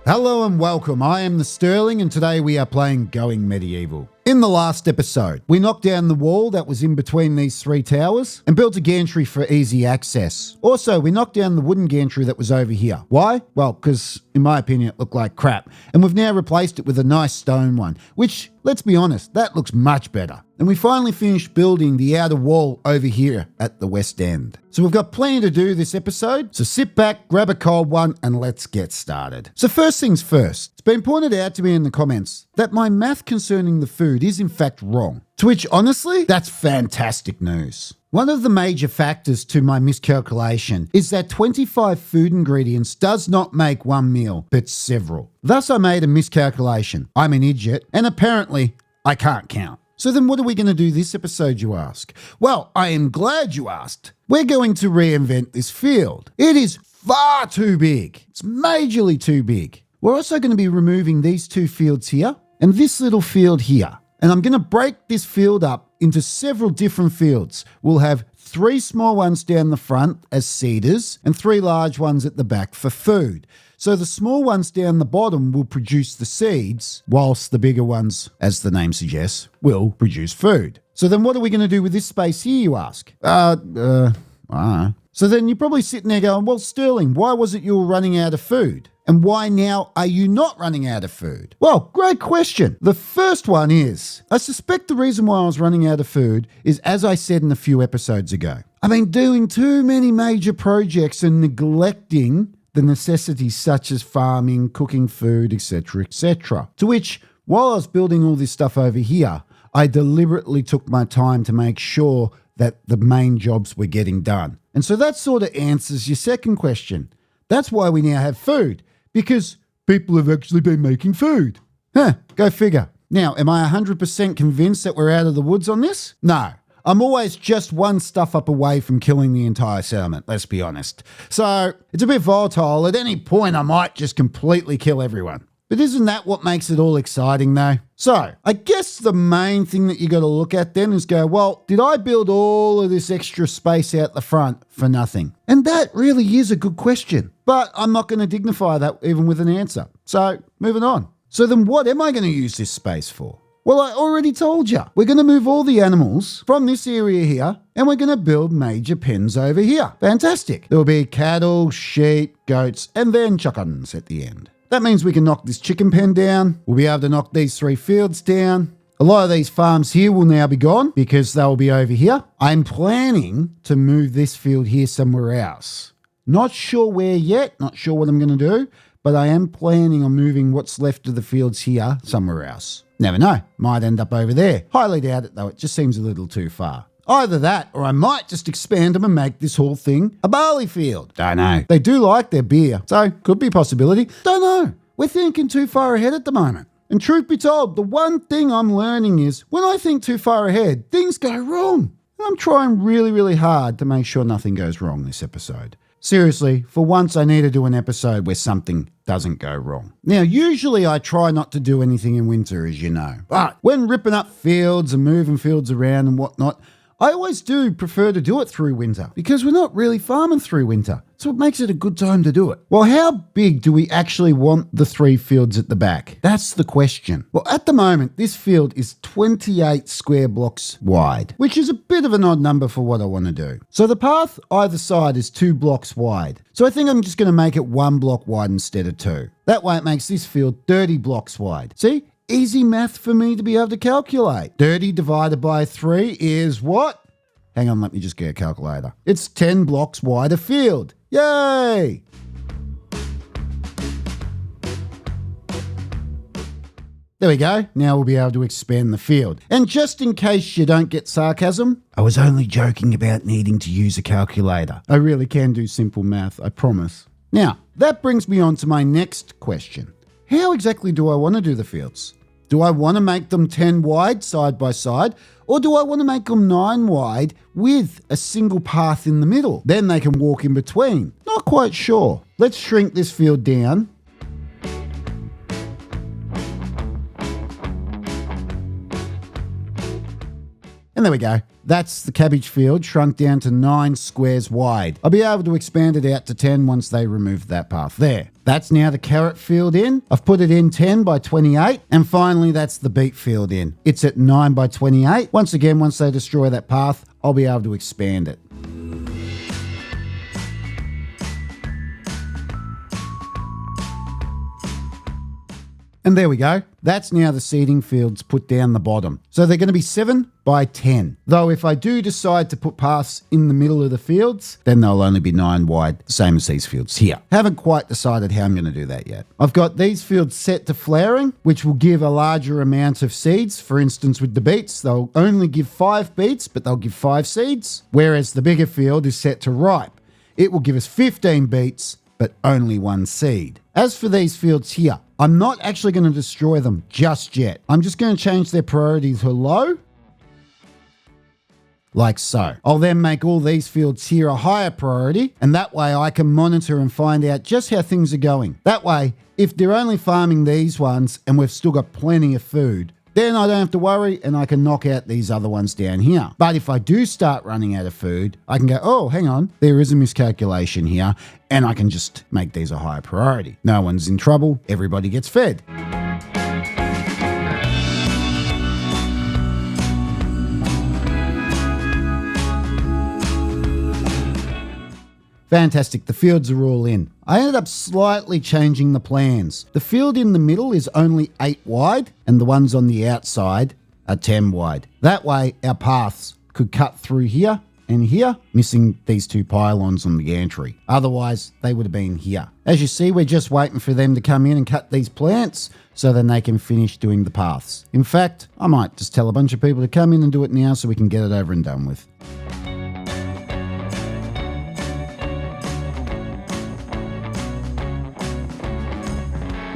Hello and welcome, I am the Sterling and today we are playing Going Medieval. In the last episode, we knocked down the wall that was in between these three towers and built a gantry for easy access. Also, we knocked down the wooden gantry that was over here. Why? Well, because in my opinion it looked like crap, and we've now replaced it with a nice stone one, which, let's be honest, that looks much better. And we finally finished building the outer wall over here at the west end. So we've got plenty to do this episode, so sit back, grab a cold one, and let's get started. So first things first, it's been pointed out to me in the comments that my math concerning the food is in fact wrong. To which, honestly, that's fantastic news. One of the major factors to my miscalculation is that 25 food ingredients does not make one meal, but several. Thus, I made a miscalculation. I'm an idiot, and apparently, I can't count. So then what are we going to do this episode, you ask? Well, I am glad you asked. We're going to reinvent this field. It is far too big. It's majorly too big. We're also going to be removing these two fields here and this little field here. And I'm going to break this field up into several different fields. We'll have 3 small ones down the front as seeders and 3 large ones at the back for food. So the small ones down the bottom will produce the seeds, whilst the bigger ones, as the name suggests, will produce food. So then what are we going to do with this space here, you ask? I don't know. So then you're probably sitting there going, well, Sterling, why was it you were running out of food? And why now are you not running out of food? Well, great question. The first one is, I suspect the reason why I was running out of food is, as I said in a few episodes ago, I've been doing too many major projects and neglecting the necessities such as farming, cooking food, etc., etc. To which, while I was building all this stuff over here, I deliberately took my time to make sure that the main jobs were getting done. And so that sort of answers your second question. That's why we now have food, because people have actually been making food. Go figure. Now, am I 100% convinced that we're out of the woods on this? No. I'm always just one stuff up away from killing the entire settlement, let's be honest. So it's a bit volatile. At any point, I might just completely kill everyone. But isn't that what makes it all exciting though? So I guess the main thing that you got to look at then is go, well, did I build all of this extra space out the front for nothing? And that really is a good question. But I'm not going to dignify that even with an answer. So moving on. So then what am I going to use this space for? Well, I already told you. We're going to move all the animals from this area here and we're going to build major pens over here. Fantastic. There will be cattle, sheep, goats, and then chickens at the end. That means we can knock this chicken pen down. We'll be able to knock these 3 fields down. A lot of these farms here will now be gone because they'll be over here. I'm planning to move this field here somewhere else. Not sure where yet, not sure what I'm going to do, but I am planning on moving what's left of the fields here somewhere else. Never know, might end up over there. Highly doubt it though, it just seems a little too far. Either that, or I might just expand them and make this whole thing a barley field. Don't know. They do like their beer, so could be a possibility. Don't know. We're thinking too far ahead at the moment. And truth be told, the one thing I'm learning is when I think too far ahead, things go wrong. And I'm trying really, really hard to make sure nothing goes wrong this episode. Seriously, for once I need to do an episode where something doesn't go wrong. Now, usually I try not to do anything in winter, as you know. But when ripping up fields and moving fields around and whatnot, I always do prefer to do it through winter because we're not really farming through winter. So it makes it a good time to do it. Well, how big do we actually want the 3 fields at the back? That's the question. Well, at the moment, this field is 28 square blocks wide, which is a bit of an odd number for what I want to do. So the path either side is 2 blocks wide. So I think I'm just going to make it 1 block wide instead of 2. That way it makes this field 30 blocks wide. See? Easy math for me to be able to calculate. 30 divided by 3 is what? Hang on, let me just get a calculator. It's 10 blocks wide a field. Yay! There we go. Now we'll be able to expand the field. And just in case you don't get sarcasm, I was only joking about needing to use a calculator. I really can do simple math, I promise. Now, that brings me on to my next question. How exactly do I want to do the fields? Do I want to make them 10 wide side by side, or do I want to make them 9 wide with a single path in the middle? Then they can walk in between. Not quite sure. Let's shrink this field down. And there we go. That's the cabbage field shrunk down to 9 squares wide. I'll be able to expand it out to 10 once they remove that path there. That's now the carrot field in. I've put it in 10 by 28. And finally, that's the beet field in. It's at 9 by 28. Once again, once they destroy that path, I'll be able to expand it. And there we go. That's now the seeding fields put down the bottom. So they're going to be 7 by 10. Though if I do decide to put paths in the middle of the fields, then they'll only be 9 wide, same as these fields here. Haven't quite decided how I'm going to do that yet. I've got these fields set to flowering, which will give a larger amount of seeds. For instance, with the beets, they'll only give 5 beets, but they'll give 5 seeds. Whereas the bigger field is set to ripe. It will give us 15 beets, but only 1 seed. As for these fields here, I'm not actually going to destroy them just yet. I'm just going to change their priority to low, like so. I'll then make all these fields here a higher priority, and that way I can monitor and find out just how things are going. That way, if they're only farming these ones and we've still got plenty of food, then I don't have to worry and I can knock out these other ones down here. But if I do start running out of food, I can go, oh, hang on, there is a miscalculation here, and I can just make these a higher priority. No one's in trouble, everybody gets fed. Fantastic, the fields are all in. I ended up slightly changing the plans. The field in the middle is only 8 wide, and the ones on the outside are 10 wide. That way, our paths could cut through here and here, missing these 2 pylons on the gantry. Otherwise, they would have been here. As you see, we're just waiting for them to come in and cut these plants so then they can finish doing the paths. In fact, I might just tell a bunch of people to come in and do it now so we can get it over and done with.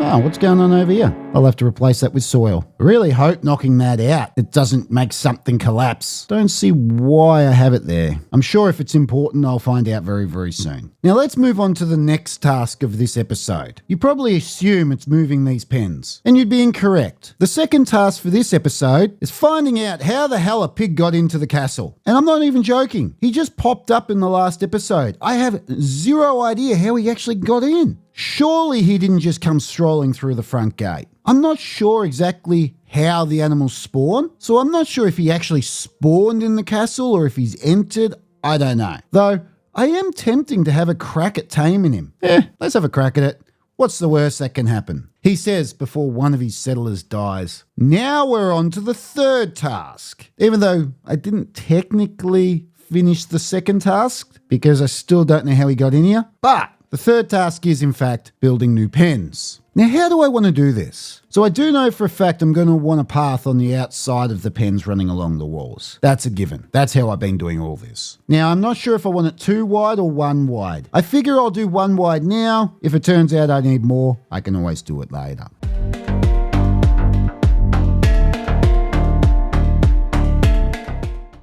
Oh, what's going on over here? I'll have to replace that with soil. I really hope knocking that out, it doesn't make something collapse. Don't see why I have it there. I'm sure if it's important, I'll find out very, very soon. Now let's move on to the next task of this episode. You probably assume it's moving these pens, and you'd be incorrect. The second task for this episode is finding out how the hell a pig got into the castle. And I'm not even joking. He just popped up in the last episode. I have zero idea how he actually got in. Surely he didn't just come strolling through the front gate. I'm not sure exactly how the animals spawn, so I'm not sure if he actually spawned in the castle or if he's entered. I don't know. Though, I am tempting to have a crack at taming him. Let's have a crack at it. What's the worst that can happen? He says before one of his settlers dies. Now we're on to the third task. Even though I didn't technically finish the second task because I still don't know how he got in here, but the third task is, in fact, building new pens. Now, how do I want to do this? So I do know for a fact I'm going to want a path on the outside of the pens running along the walls. That's a given. That's how I've been doing all this. Now, I'm not sure if I want it 2 wide or 1 wide. I figure I'll do 1 wide now. If it turns out I need more, I can always do it later.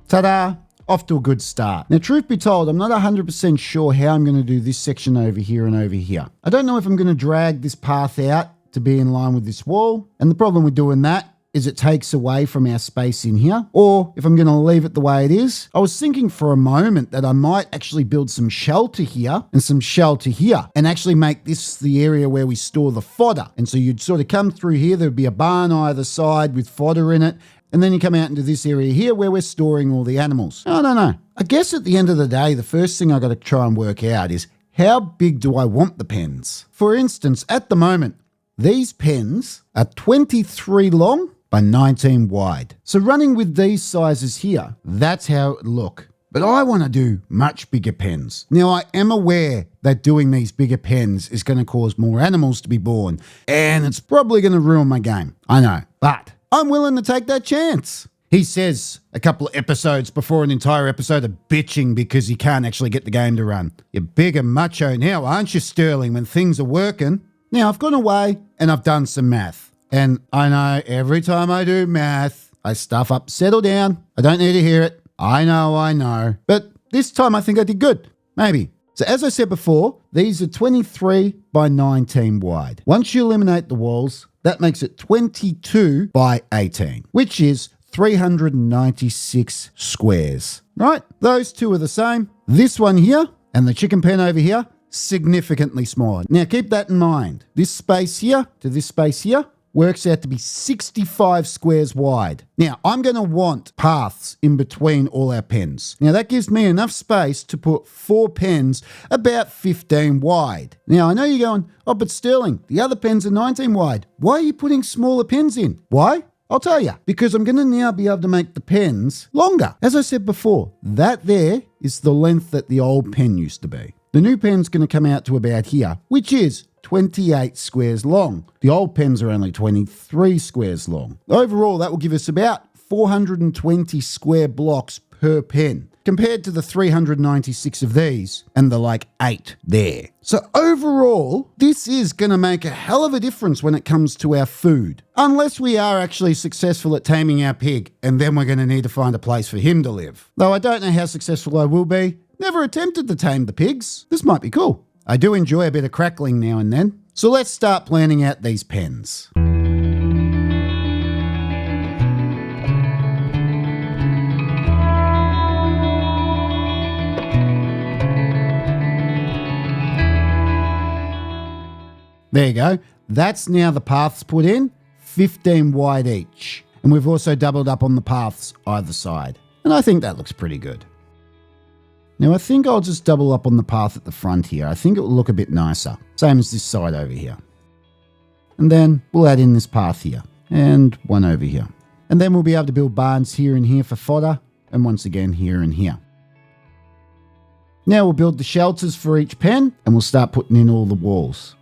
Ta-da! Off to a good start. Now, truth be told, I'm not 100% sure how I'm going to do this section over here and over here. I don't know if I'm going to drag this path out to be in line with this wall. And the problem with doing that is it takes away from our space in here, or if I'm going to leave it the way it is. I was thinking for a moment that I might actually build some shelter here and some shelter here and actually make this the area where we store the fodder. And so you'd sort of come through here, there'd be a barn either side with fodder in it, and then you come out into this area here where we're storing all the animals. I don't know. I guess at the end of the day, the first thing I got to try and work out is how big do I want the pens? For instance, at the moment, these pens are 23 long by 19 wide. So running with these sizes here, that's how it look. But I want to do much bigger pens. Now, I am aware that doing these bigger pens is going to cause more animals to be born, and it's probably going to ruin my game. I know, but I'm willing to take that chance. He says a couple of episodes before an entire episode of bitching because he can't actually get the game to run. You're big and macho now, aren't you, Sterling, when things are working? Now, I've gone away and I've done some math. And I know every time I do math, I stuff up. Settle down. I don't need to hear it. I know. But this time I think I did good. Maybe. So as I said before, these are 23 by 19 wide. Once you eliminate the walls, that makes it 22 by 18, which is 396 squares. Right? Those two are the same. This one here and the chicken pen over here, significantly smaller. Now keep that in mind. This space here to this space here works out to be 65 squares wide. Now, I'm going to want paths in between all our pens. Now, that gives me enough space to put 4 pens about 15 wide. Now, I know you're going, oh, but Sterling, the other pens are 19 wide. Why are you putting smaller pens in? Why? I'll tell you. Because I'm going to now be able to make the pens longer. As I said before, that there is the length that the old pen used to be. The new pen's going to come out to about here, which is 28 squares long. The old pens are only 23 squares long. Overall, that will give us about 420 square blocks per pen, compared to the 396 of these and the 8 there. So overall, this is going to make a hell of a difference when it comes to our food. Unless we are actually successful at taming our pig, and then we're going to need to find a place for him to live. Though I don't know how successful I will be. Never attempted to tame the pigs. This might be cool. I do enjoy a bit of crackling now and then. So let's start planning out these pens. There you go. That's now the paths put in, 15 wide each. And we've also doubled up on the paths either side. And I think that looks pretty good. Now I think I'll just double up on the path at the front here. I think it will look a bit nicer. Same as this side over here. And then we'll add in this path here. And one over here. And then we'll be able to build barns here and here for fodder. And once again here and here. Now we'll build the shelters for each pen. And we'll start putting in all the walls.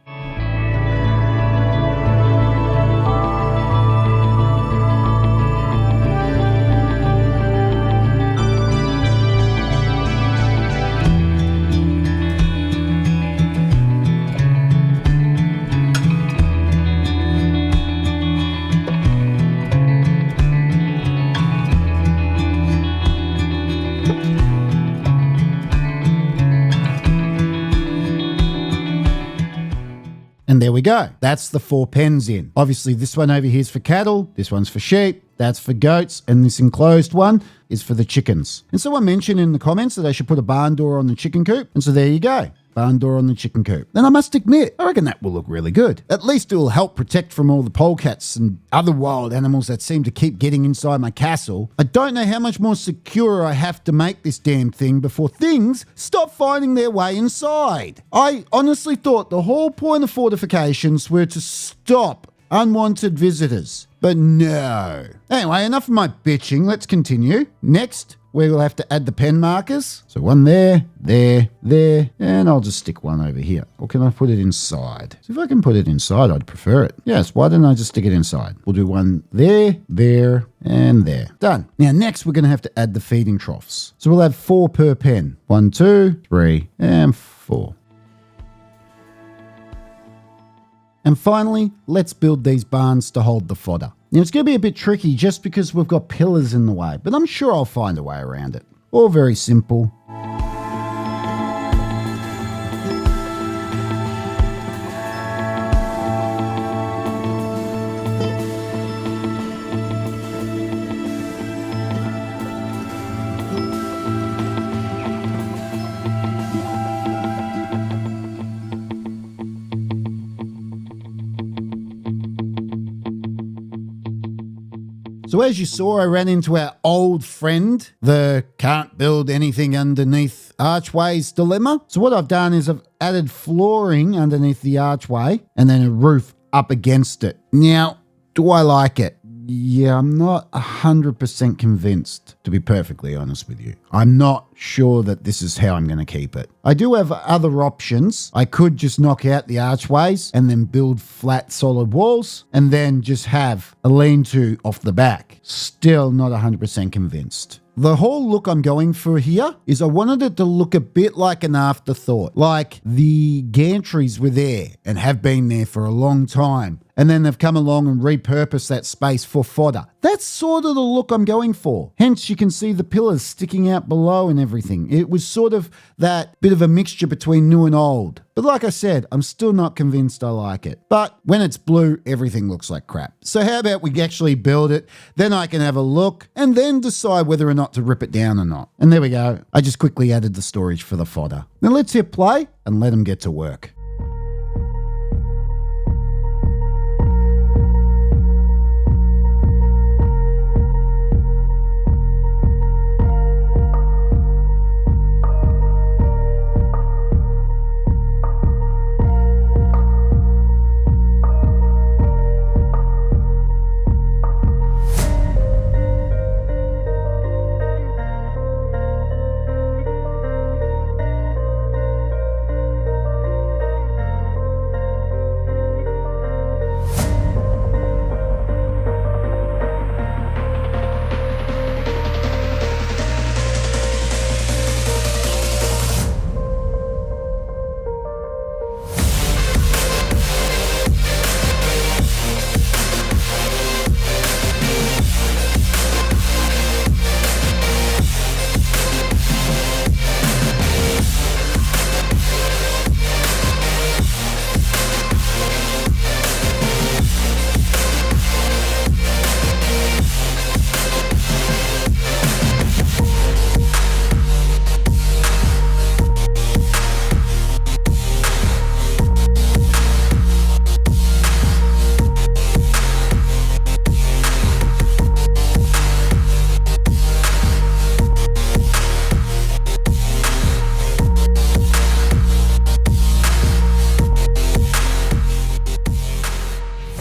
And there we go. That's the 4 pens in. Obviously, this one over here is for cattle. This one's for sheep. That's for goats. And this enclosed one is for the chickens. And someone mentioned in the comments that I should put a barn door on the chicken coop. And so there you go. Barn door on the chicken coop. Then I must admit, I reckon that will look really good. At least it will help protect from all the polecats and other wild animals that seem to keep getting inside my castle. I don't know how much more secure I have to make this damn thing before things stop finding their way inside. I honestly thought the whole point of fortifications were to stop unwanted visitors. But no. Anyway, enough of my bitching. Let's continue. Next, we will have to add the pen markers. So one there, there, and I'll just stick one over here. Or can I put it inside? So if I can put it inside, I'd prefer it. Yes, why don't I just stick it inside? We'll do one there, and there. Done. Now next we're going to have to add the feeding troughs. So we'll have 4 per pen. 1, 2, 3, and 4. And finally, let's build these barns to hold the fodder. Now it's going to be a bit tricky just because we've got pillars in the way, but I'm sure I'll find a way around it. All very simple. So as you saw, I ran into our old friend, the can't build anything underneath archways dilemma. So what I've done is I've added flooring underneath the archway and then a roof up against it. Now, do I like it? Yeah, I'm not 100% convinced, to be perfectly honest with you. I'm not sure that this is how I'm going to keep it. I do have other options. I could just knock out the archways and then build flat solid walls and then just have a lean-to off the back. Still not 100% convinced. The whole look I'm going for here is I wanted it to look a bit like an afterthought. Like the gantries were there and have been there for a long time. and then they've come along and repurposed that space for fodder. That's sort of the look I'm going for. Hence, you can see the pillars sticking out below and everything. It was sort of that bit of a mixture between new and old. But like I said, I'm still not convinced I like it. But when it's blue, everything looks like crap. So how about we actually build it, then I can have a look, and then decide whether or not to rip it down or not. And there we go. I just quickly added the storage for the fodder. Now let's hit play and let them get to work.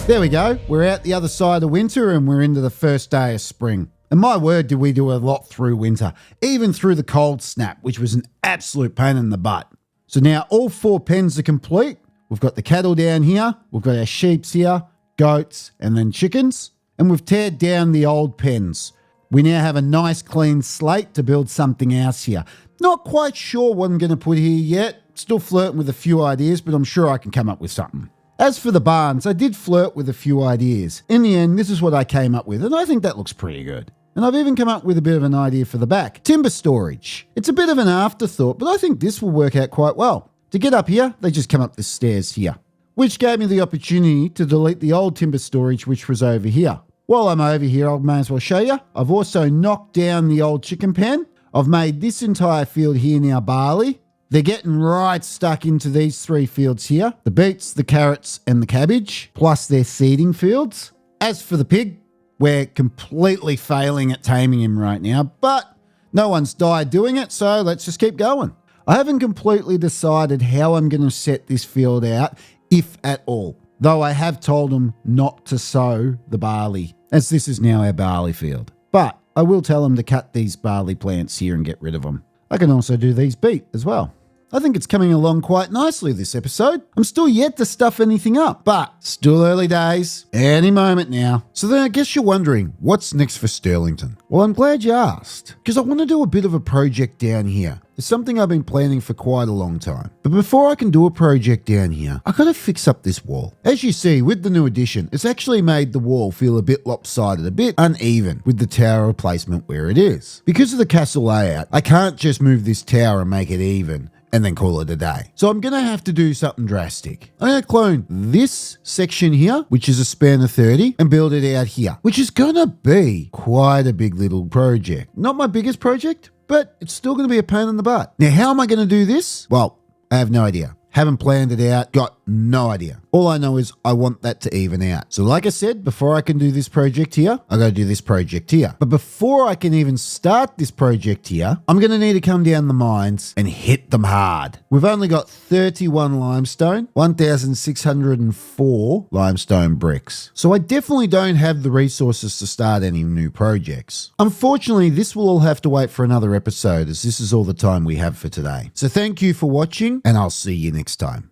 There we go. We're out the other side of winter and we're into the first day of spring. And my word, did we do a lot through winter, even through the cold snap, which was an absolute pain in the butt. So now all 4 pens are complete. We've got the cattle down here. We've got our sheeps here, goats, and then chickens. And we've teared down the old pens. We now have a nice clean slate to build something else here. Not quite sure what I'm going to put here yet. Still flirting with a few ideas, but I'm sure I can come up with something. As for the barns, I did flirt with a few ideas. In the end, this is what I came up with, and I think that looks pretty good. And I've even come up with a bit of an idea for the back. Timber storage. It's a bit of an afterthought, but I think this will work out quite well. To get up here, they just come up the stairs here, which gave me the opportunity to delete the old timber storage, which was over here. While I'm over here, I may as well show you. I've also knocked down the old chicken pen. I've made this entire field here now barley. They're getting right stuck into these 3 fields here. The beets, the carrots, and the cabbage, plus their seeding fields. As for the pig, we're completely failing at taming him right now, but no one's died doing it, so let's just keep going. I haven't completely decided how I'm going to set this field out, if at all, though I have told them not to sow the barley, as this is now our barley field. But I will tell them to cut these barley plants here and get rid of them. I can also do these beet as well. I think it's coming along quite nicely this episode. I'm still yet to stuff anything up, but still early days, any moment now. So then I guess you're wondering, what's next for Sterlington? Well, I'm glad you asked, because I want to do a bit of a project down here. It's something I've been planning for quite a long time. But before I can do a project down here, I gotta fix up this wall. As you see, with the new addition, it's actually made the wall feel a bit lopsided, a bit uneven with the tower replacement where it is. Because of the castle layout, I can't just move this tower and make it even and then call it a day. So I'm gonna have to do something drastic. I'm gonna clone this section here, which is a span of 30, and build it out here, which is gonna be quite a big little project. Not my biggest project, but it's still going to be a pain in the butt. Now, how am I going to do this? Well, I have no idea. Haven't planned it out, got no idea. All I know is I want that to even out. So like I said, before I can do this project here, I got to do this project here. But before I can even start this project here, I'm going to need to come down the mines and hit them hard. We've only got 31 limestone, 1,604 limestone bricks. So I definitely don't have the resources to start any new projects. Unfortunately, this will all have to wait for another episode, as this is all the time we have for today. So thank you for watching, and I'll see you next time.